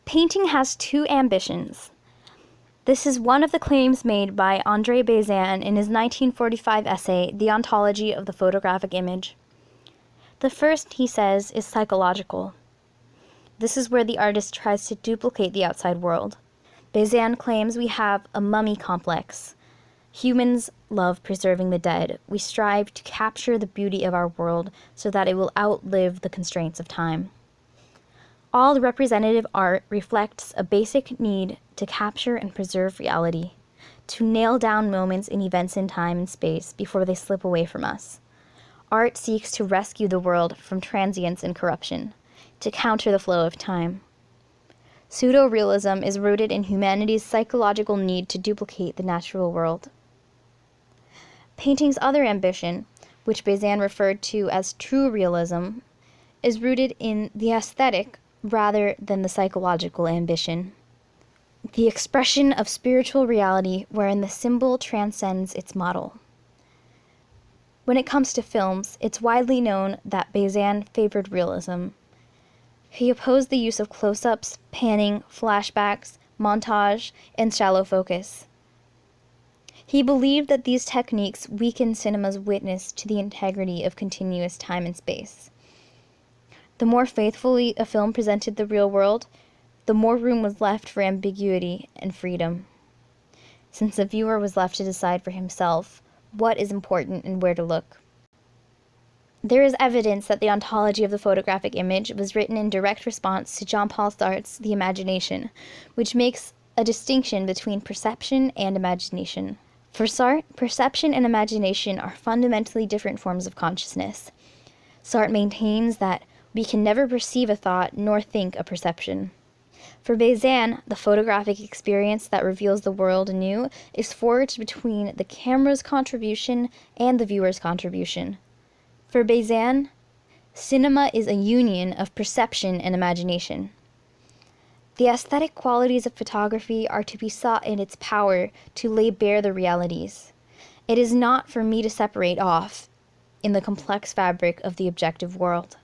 Painting has two ambitions. This is one of the claims made by André Bazin in his 1945 essay, The Ontology of the Photographic Image. The first, he says, is psychological. This is where the artist tries to duplicate the outside world. Bazin claims we have a mummy complex. Humans love preserving the dead. We strive to capture the beauty of our world so that it will outlive the constraints of time. All representative art reflects a basic need to capture and preserve reality, to nail down moments and events in time and space before they slip away from us. Art seeks to rescue the world from transience and corruption, to counter the flow of time. Pseudo-realism is rooted in humanity's psychological need to duplicate the natural world. Painting's other ambition, which Bazin referred to as true realism, is rooted in the aesthetic rather than the psychological ambition. The expression of spiritual reality wherein the symbol transcends its model. When it comes to films, it's widely known that Bazin favored realism. He opposed the use of close-ups, panning, flashbacks, montage, and shallow focus. He believed that these techniques weaken cinema's witness to the integrity of continuous time and space. The more faithfully a film presented the real world, the more room was left for ambiguity and freedom, since the viewer was left to decide for himself what is important and where to look. There is evidence that the ontology of the photographic image was written in direct response to Jean-Paul Sartre's The Imagination, which makes a distinction between perception and imagination. For Sartre, perception and imagination are fundamentally different forms of consciousness. Sartre maintains that we can never perceive a thought nor think a perception. For Bazin, the photographic experience that reveals the world anew is forged between the camera's contribution and the viewer's contribution. For Bazin, cinema is a union of perception and imagination. The aesthetic qualities of photography are to be sought in its power to lay bare the realities. It is not for me to separate off in the complex fabric of the objective world.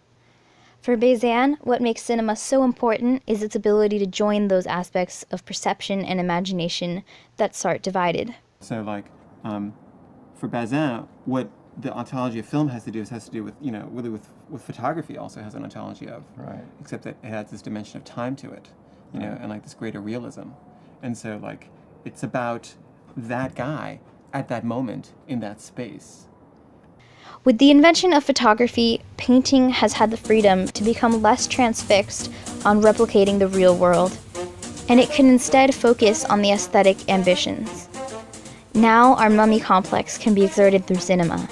For Bazin, what makes cinema so important is its ability to join those aspects of perception and imagination that Sartre divided. So, for Bazin, what the ontology of film has to do with, really with photography also has an ontology of. Right. Except that it has this dimension of time to it, and this greater realism. And so, it's about that guy at that moment in that space. With the invention of photography, painting has had the freedom to become less transfixed on replicating the real world, and it can instead focus on the aesthetic ambitions. Now our mummy complex can be exerted through cinema.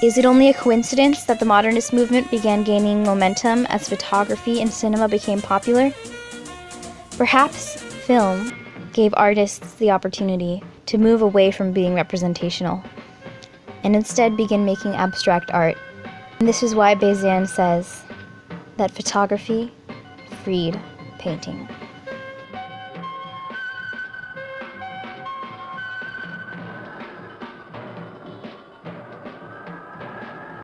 Is it only a coincidence that the modernist movement began gaining momentum as photography and cinema became popular? Perhaps film gave artists the opportunity to move away from being representational and instead begin making abstract art. And this is why Bazin says that photography freed painting.